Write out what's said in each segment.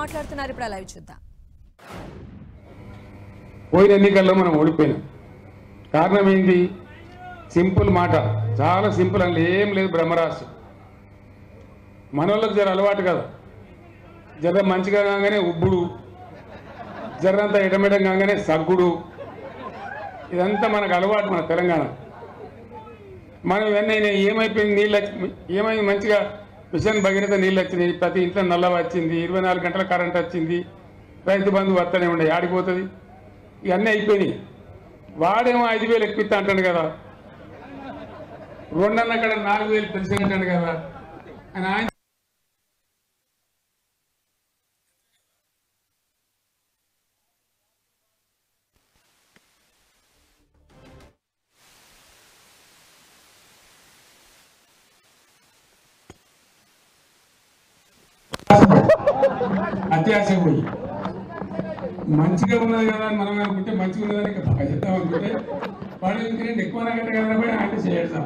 మాట్లాడుతున్నారు. ఇప్పుడు లైవ్ చూద్దాం. పోయిన ఎన్నికల్లో మనం ఓడిపోయినాం. కారణం ఏంటి? సింపుల్ మాట, చాలా సింపుల్, అందులో ఏం లేదు, బ్రహ్మరాశి. మనోళ్ళకి జర అలవాటు కదా, జర మంచిగా కాగానే ఉబ్బుడు, జరంతా ఎడమెడం కాగానే సగ్గుడు, ఇదంతా మనకు అలవాటు మన తెలంగాణ. మనం ఇవన్నీ ఏమైపోయింది, నీళ్ళు ఏమైంది, మంచిగా మిషన్ భగీరథ నీళ్ళు వచ్చినాయి, ప్రతి ఇంట్లో నల్ల వచ్చింది, 24 గంటల కరెంట్ వచ్చింది, రైతు బంధు వస్తూనే ఉండే, ఆడిపోతుంది, ఇవన్నీ అయిపోయినాయి. వాడేమో 5,000 ఎక్కిస్తా అంటాడు కదా, 2 అక్కడ 4,000 పెన్షన్ అంటాడు కదా అని ఆయన అత్యాశ పోయి మంచిగా ఉన్నది కదా అని మనం అనుకుంటే, మంచిగా ఉన్నదని బాగా చెప్తాం అనుకుంటే, వాడు ఇంకేంటి ఎక్కువ నాకంటే కదా పోయి ఆయన చేస్తాం.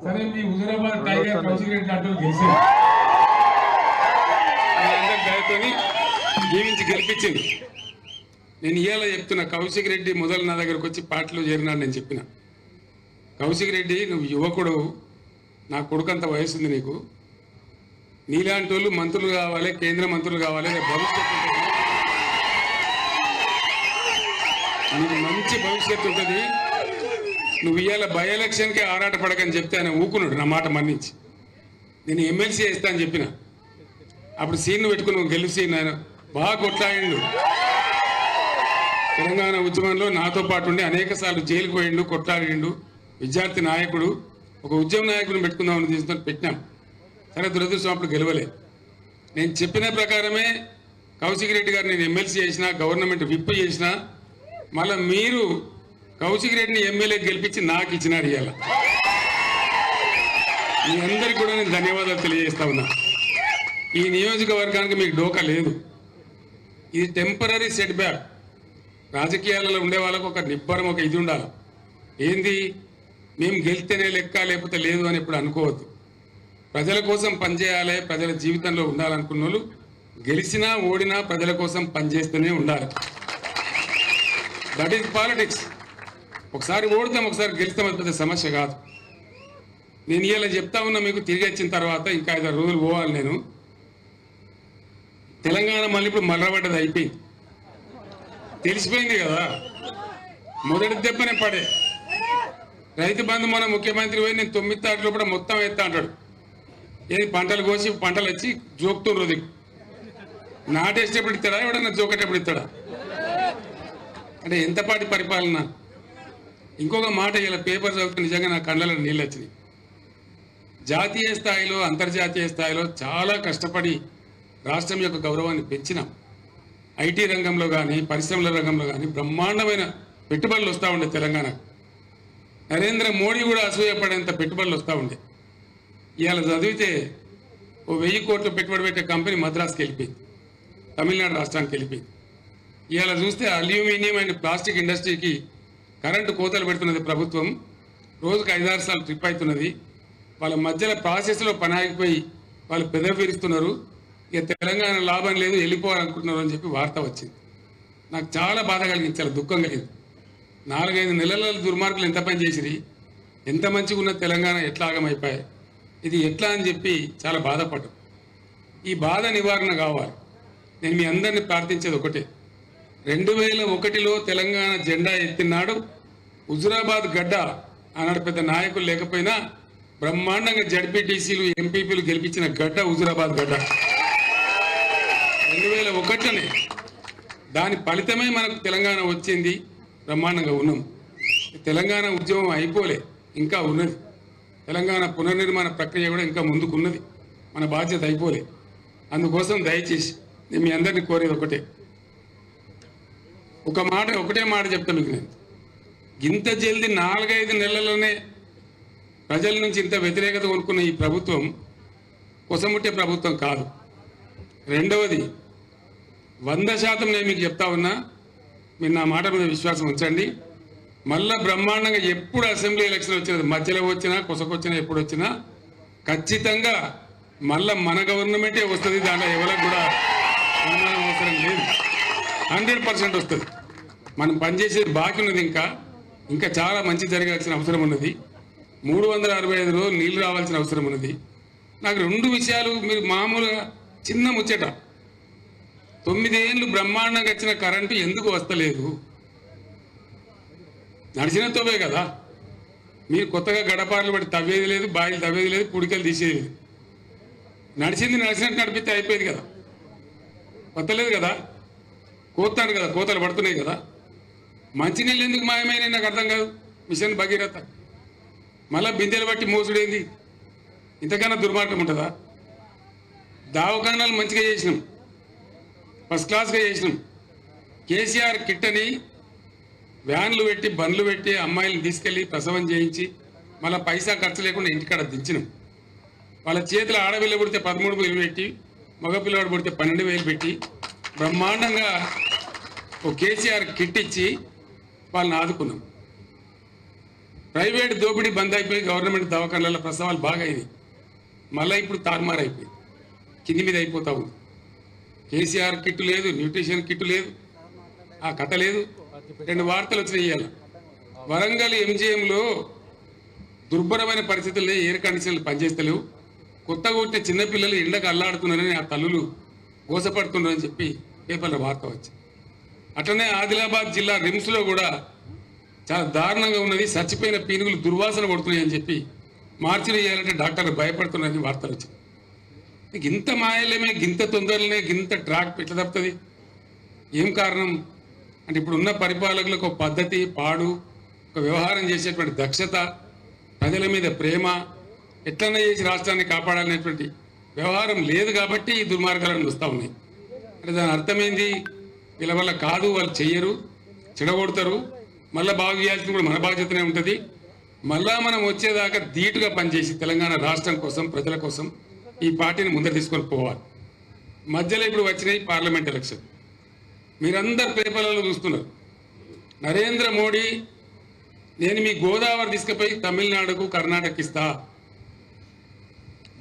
సరే, మీ హుజూరాబాద్ టైగర్ కౌశిక్ రెడ్డి అడ్డలు గెలిచింది, దయతోని జీవించి గెలిపించింది. నేను ఇవాళ చెప్తున్నా, కౌశిక్ రెడ్డి మొదలు నా దగ్గరకు వచ్చి పార్టీలో చేరినాడు. నేను చెప్పిన, కౌశిక్ రెడ్డి నువ్వు యువకుడు, నా కొడుకంత వయసు ఉంది నీకు, నీలాంటి వాళ్ళు మంత్రులు కావాలి, కేంద్ర మంత్రులు కావాలి, భవిష్యత్తు ఉంటుంది, నీకు మంచి భవిష్యత్తు ఉంటుంది, నువ్వు ఇవాళ బై ఎలక్షన్కే ఆరాటపడకని చెప్తే ఆయన ఊకున్నాడు, నా మాట మన్నించి. నేను ఎమ్మెల్సీ వేస్తా అని చెప్పిన, అప్పుడు సీన్ను పెట్టుకుని నువ్వు గెలిచి ఆయన బాగా కొట్లాడిండు. తెలంగాణ ఉద్యమంలో నాతో పాటు ఉండి అనేక సార్లు జైలుకు పోయిండు, కొట్లాడిండు, విద్యార్థి నాయకుడు. ఒక ఉద్యమ నాయకుడిని పెట్టుకుందామని తీసుకొని పెట్టినాం. సరే, దురదృష్టం అప్పుడు గెలవలే. నేను చెప్పిన ప్రకారమే కౌశిక్ రెడ్డి గారు నేను ఎమ్మెల్సీ చేసిన, గవర్నమెంట్ విప్ చేసిన, మళ్ళీ మీరు కౌశిక్ రెడ్డిని ఎమ్మెల్యే గెలిపించి నాకు ఇచ్చినారు. ఇవాళ మీ అందరికీ కూడా నేను ధన్యవాదాలు తెలియజేస్తా ఉన్నా. ఈ నియోజకవర్గానికి మీకు డోకా లేదు, ఇది టెంపరీ సెట్ బ్యాక్. రాజకీయాలలో ఉండే వాళ్ళకు ఒక నిబ్బరం, ఒక ఇది ఉండాలి. ఏంది, మేము గెలిస్తేనే లెక్క, లేకపోతే లేదు అని ఎప్పుడు అనుకోవద్దు. ప్రజల కోసం పనిచేయాలి, ప్రజల జీవితంలో ఉండాలనుకున్న వాళ్ళు గెలిచినా ఓడినా ప్రజల కోసం పనిచేస్తూనే ఉండాలి. That is politics. ఒకసారి ఓడతాం, ఒకసారి గెలుస్తాం, అది పెద్ద సమస్య కాదు. నేను ఇలా చెప్తా ఉన్నా మీకు, తిరిగి వచ్చిన తర్వాత ఇంకా 5 రోజులు పోవాలి. నేను తెలంగాణ మళ్ళీ ఇప్పుడు మర్రబడ్డది, అయిపోయింది, తెలిసిపోయింది కదా. మొదటి దెబ్బనే పడే రైతు బంధు మన ముఖ్యమంత్రి పోయి నేను 9 తారీఖులో కూడా మొత్తం ఎత్తా అంటాడు. ఏది పంటలు కోసి పంటలు వచ్చి జోకుతుండ్రు, దిక్కు నాటేసేటప్పుడు ఇస్తాడా, ఎవడన్నా జోకేటప్పుడు ఇస్తాడా? అంటే ఎంతపాటి పరిపాలన. ఇంకొక మాట, ఇలా పేపర్ చదివితే నిజంగా నా కళ్ళలో నీళ్ళు వచ్చినాయి. జాతీయ స్థాయిలో, అంతర్జాతీయ స్థాయిలో చాలా కష్టపడి రాష్ట్రం యొక్క గౌరవాన్ని పెంచినాం. ఐటీ రంగంలో కానీ, పరిశ్రమల రంగంలో కానీ బ్రహ్మాండమైన పెట్టుబడులు వస్తూ ఉండే తెలంగాణకు. నరేంద్ర మోడీ కూడా అసూయపడేంత పెట్టుబడులు వస్తూ ఉండే. ఇవాళ చదివితే ఓ 1000 కోట్లు పెట్టుబడి పెట్టే కంపెనీ మద్రాసుకి వెళ్ళిపోయింది, తమిళనాడు రాష్ట్రానికి వెళ్ళిపోయింది. ఇవాళ చూస్తే అల్యూమినియం అండ్ ప్లాస్టిక్ ఇండస్ట్రీకి కరెంటు కోతలు పెడుతున్నది ప్రభుత్వం. రోజుకు 5-6 సార్లు ట్రిప్ అవుతున్నది. వాళ్ళ మధ్యలో ప్రాసెస్లో పని ఆగిపోయి వాళ్ళు పెదవిరుస్తున్నారు. ఇక తెలంగాణ లాభం లేదు, వెళ్ళిపోవాలనుకుంటున్నారు అని చెప్పి వార్త వచ్చింది. నాకు చాలా బాధ కలిగింది, చాలా దుఃఖం కలిగింది. 4-5 నెలల దుర్మార్గులు ఎంత పని చేసిరి, ఎంత మంచిగా ఉన్న తెలంగాణ ఎట్లా ఆగమైపోయాయి, ఇది ఎట్లా అని చెప్పి చాలా బాధపడ్డాం. ఈ బాధ నివారణ కావాలి. నేను మీ అందరినీ ప్రార్థించేది ఒకటే, 2001లో తెలంగాణ జెండా ఎత్తినాడు హుజూరాబాద్ గడ్డ. ఆనాడు పెద్ద నాయకులు లేకపోయినా బ్రహ్మాండంగా జడ్పీటీసీలు, ఎంపీపీలు గెలిపించిన గడ్డ హుజూరాబాద్ గడ్డ 2001లోనే. దాని ఫలితమే మనకు తెలంగాణ వచ్చింది, బ్రహ్మాండంగా ఉన్నాం. తెలంగాణ ఉద్యమం అయిపోలే, ఇంకా ఉన్నది. తెలంగాణ పునర్నిర్మాణ ప్రక్రియ కూడా ఇంకా ముందుకున్నది, మన బాధ్యత అయిపోలే. అందుకోసం దయచేసి నేను మీ అందరినీ కోరేది ఒకటే, ఒకటే మాట చెప్తాను మీకు. నేను ఇంత జల్దీ 4-5 నెలల్లోనే ప్రజల నుంచి ఇంత వ్యతిరేకత కోరుకున్న ఈ ప్రభుత్వం కొసముట్టే ప్రభుత్వం కాదు. రెండవది, 100% నేను మీకు చెప్తా ఉన్నా, మీరు నా మాట మీద విశ్వాసం ఉంచండి. మళ్ళా బ్రహ్మాండంగా ఎప్పుడు అసెంబ్లీ ఎలక్షన్ వచ్చినది, మధ్యలో వచ్చినా కొసకొచ్చినా ఎప్పుడు వచ్చినా ఖచ్చితంగా మళ్ళా మన గవర్నమెంటే వస్తుంది. దాంట్లో ఎవరికి కూడా 100% వస్తుంది. మనం పనిచేసేది బాకీ ఉన్నది, ఇంకా చాలా మంచి జరగాల్సిన అవసరం ఉన్నది. 365 రోజులు నీళ్లు రావాల్సిన అవసరం ఉన్నది. నాకు 2 విషయాలు మీరు మామూలుగా చిన్న ముచ్చట, 9 ఏళ్ళు బ్రహ్మాండంగా వచ్చిన కరెంటు ఎందుకు వస్తలేదు? నడిచిన తోవే కదా. మీరు కొత్తగా గడపార్లు బట్టి తవ్వేది లేదు, బాయిలు తవ్వేది లేదు, పుడికలు తీసేది లేదు. నడిచింది నడిచినట్టు నడిపితే అయిపోయేది కదా. వస్తలేదు కదా, కోతాడు కదా, కోతలు పడుతున్నాయి కదా. మంచినీళ్ళు ఎందుకు మాయమైన నాకు అర్థం కాదు. మిషన్ భగీరథ మళ్ళా బిందెలు బట్టి మోసుడేంది? ఇంతకన్నా దుర్మార్గం ఉంటుందా? దవాఖానాలు మంచిగా చేసినాం, ఫస్ట్ క్లాస్గా చేసినాం. కేసీఆర్ కిట్ అని వ్యాన్లు పెట్టి బండ్లు పెట్టి అమ్మాయిలను తీసుకెళ్లి ప్రసవం చేయించి మళ్ళీ పైసా ఖర్చు లేకుండా ఇంటికాడ దించినాం. వాళ్ళ చేతులు ఆడపిల్ల పుడితే 13,000 పెట్టి, మగపిల్లవాడు పుడితే 12,000 పెట్టి బ్రహ్మాండంగా ఓ కేసీఆర్ కిట్ ఇచ్చి వాళ్ళని ఆదుకున్నాం. ప్రైవేట్ దోపిడీ బంద్ అయిపోయి గవర్నమెంట్ దవాఖానాల ప్రసవాలు బాగా అయింది. మళ్ళీ ఇప్పుడు తారుమారు అయిపోయింది, కింది మీద అయిపోతా ఉంది. కేసీఆర్ కిట్టు లేదు, న్యూట్రిషన్ కిట్టు లేదు, ఆ కథ లేదు. 2 వార్తలు వచ్చినాయి ఇవాళ. వరంగల్ ఎంజీఎంలో దుర్భరమైన పరిస్థితుల్లో ఎయిర్ కండిషన్లు పనిచేస్తలేవు, కొత్తగా పుట్టిన చిన్నపిల్లలు ఎండకు అల్లాడుతున్నారని ఆ తల్లులు గోసపడుతున్నారని చెప్పి పేపర్లో వార్త వచ్చింది. అట్లనే ఆదిలాబాద్ జిల్లా రిమ్స్లో కూడా చాలా దారుణంగా ఉన్నది, చచ్చిపోయిన పీనుగులు దుర్వాసన పడుతున్నాయి అని చెప్పి మార్చిలు చేయాలంటే డాక్టర్లు భయపడుతున్నారని వార్తలు వచ్చింది. ఇంత మాయలేమే, గింత తొందరలనే, గింత ట్రాక్ ఎట్లా తప్పుతుంది? ఏం కారణం అంటే ఇప్పుడు ఉన్న పరిపాలకులకు ఒక పద్ధతి, పాడు, ఒక వ్యవహారం చేసేటువంటి దక్షత, ప్రజల మీద ప్రేమ, ఎట్లన్నా చేసి రాష్ట్రాన్ని కాపాడాలనేటువంటి వ్యవహారం లేదు కాబట్టి ఈ దుర్మార్గాలను వస్తూ ఉన్నాయి. అంటే దాని అర్థమైంది, వీళ్ళ వల్ల కాదు, వాళ్ళు చెయ్యరు, చెడగొడతారు. మళ్ళీ బాగు చేయాల్సింది కూడా మన బాధ్యతనే ఉంటుంది. మళ్ళా మనం వచ్చేదాకా ధీటుగా పనిచేసి తెలంగాణ రాష్ట్రం కోసం, ప్రజల కోసం ఈ పార్టీని ముందర తీసుకొని పోవాలి. మధ్యలో ఇప్పుడు వచ్చినాయి పార్లమెంట్ ఎలక్షన్. మీరందరు పేపర్లలో చూస్తున్నారు. నరేంద్ర మోడీ నేను మీ గోదావరి తీసుకుపోయి తమిళనాడుకు, కర్ణాటక ఇస్తా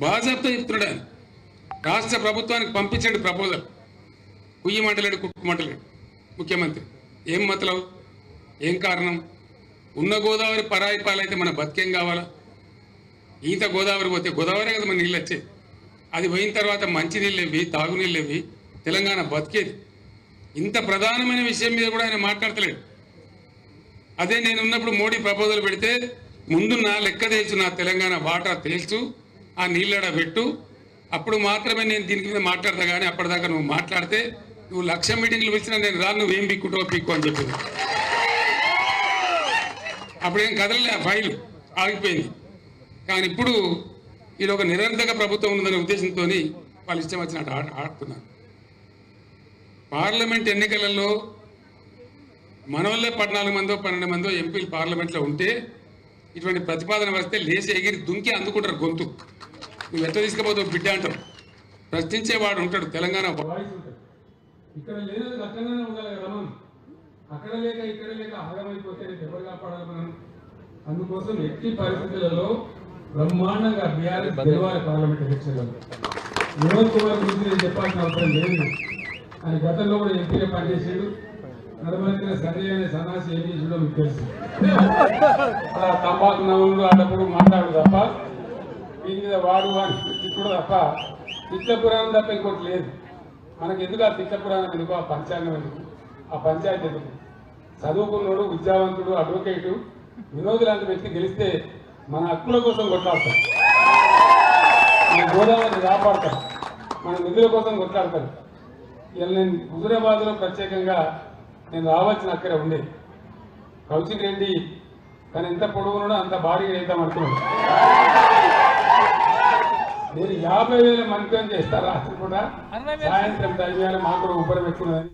బాజాబ్తో చెప్తున్నాడు ఆయన. రాష్ట్ర ప్రభుత్వానికి పంపించండి ప్రపోజల్. కుయ్యమంటలేడు, కుట్టుమంటలేడు ముఖ్యమంత్రి. ఏం మతలవు, ఏం కారణం? ఉన్న గోదావరి పరాయి పాలైతే మన బతికేం కావాలా? ఈత గోదావరి పోతే గోదావరి కదా మన నీళ్ళు వచ్చేది. అది పోయిన తర్వాత మంచినీళ్ళు ఇవి, తాగునీళ్ళు ఇవి, తెలంగాణ బతికేది. ఇంత ప్రధానమైన విషయం మీద కూడా ఆయన మాట్లాడతలేడు. అదే నేను ఉన్నప్పుడు మోడీ ప్రపోజల్ పెడితే ముందు నా లెక్క తేల్చు, నా తెలంగాణ వాటా తేల్చు, ఆ నీళ్ళడ పెట్టు, అప్పుడు మాత్రమే నేను దీని మీద మాట్లాడతా. కానీ అప్పటిదాకా నువ్వు మాట్లాడితే నువ్వు 1,00,000 మీటింగ్లు పిలిచినా నేను రాను, నువ్వేం పిక్కుంటావో పిక్కు అని చెప్పింది. అప్పుడేం కదలలే, ఆ ఫైలు ఆగిపోయింది. కానీ ఇప్పుడు ఇది ఒక నిరంతర ప్రభుత్వం ఉందనే ఉద్దేశంతో వాళ్ళు ఇష్టం వచ్చినట్టు ఆడుతున్నారు. పార్లమెంట్ ఎన్నికలలో మన వల్లే 14 మందో 12 మందో ఎంపీలు పార్లమెంట్లో ఉంటే ఇటువంటి ప్రతిపాదన వస్తే లేచి ఎగిరి దుంకి అందుకుంటారు గొంతు. నువ్వు ఎట్లా తీసుకుపోతావు బిడ్డ అంటారు. ప్రశ్నించేవాడు ఉంటాడు, తెలంగాణ వాయిస్ ఉంటుంది. ఇక్కడ లేదు, అక్కడనే ఉండాలి కదా మనం. అక్కడ లేక ఇక్కడ లేక ఆగమైపోతే ఎవరు కాపాడాలి మనం? అందుకోసం ఎట్టి పరిస్థితులలో బ్రహ్మాండంగా బీఆర్ఎస్ గెలవాలి పార్లమెంట్ ఎలక్షన్లలో. వినోద్ కుమార్ గురించి నేను చెప్పాల్సిన అవసరం లేదు. ఆయన గతంలో కూడా ఎంపీగా పనిచేసాడు. నడమలిన సంజయ్ అనే సన్నాసి ఏం చేసాడో మీకు తెలుసు. అలా తంబాకు నవ్వులు అన్నప్పుడు మాట్లాడు తప్ప, దీని మీద వాడు అని తిప్పుడు తప్ప, తిట్ల పురాణం తప్ప ఇంకోటి లేదు. మనకి ఎందుకు ఆ తిట్ల పురాణం ఎందుకు, ఆ పంచాంగం ఎందుకు, ఆ పంచాయతీ ఎందుకు? చదువుకున్నాడు, విద్యావంతుడు, అడ్వకేటు వినోద్ లాంటి వ్యక్తి గెలిస్తే మన హక్కుల కోసం కొట్లాడతారు, మన గోదావరిని కాపాడతారు, మన నిధుల కోసం కొట్లాడతారు. ఇలా నేను హుజూరాబాద్లో ప్రత్యేకంగా నేను రావాల్సిన అక్కడే ఉండేది. కౌశిక్ రెడ్డి తను ఎంత పొడుగున్నాడో అంత భారీగా వేద్దాం అనుకున్నాడు. నేను 50,000 మంది చేస్తా రాత్రి కూడా, సాయంత్రం 5,000 మాకు కూడా ఉపరం ఎక్కున్నదని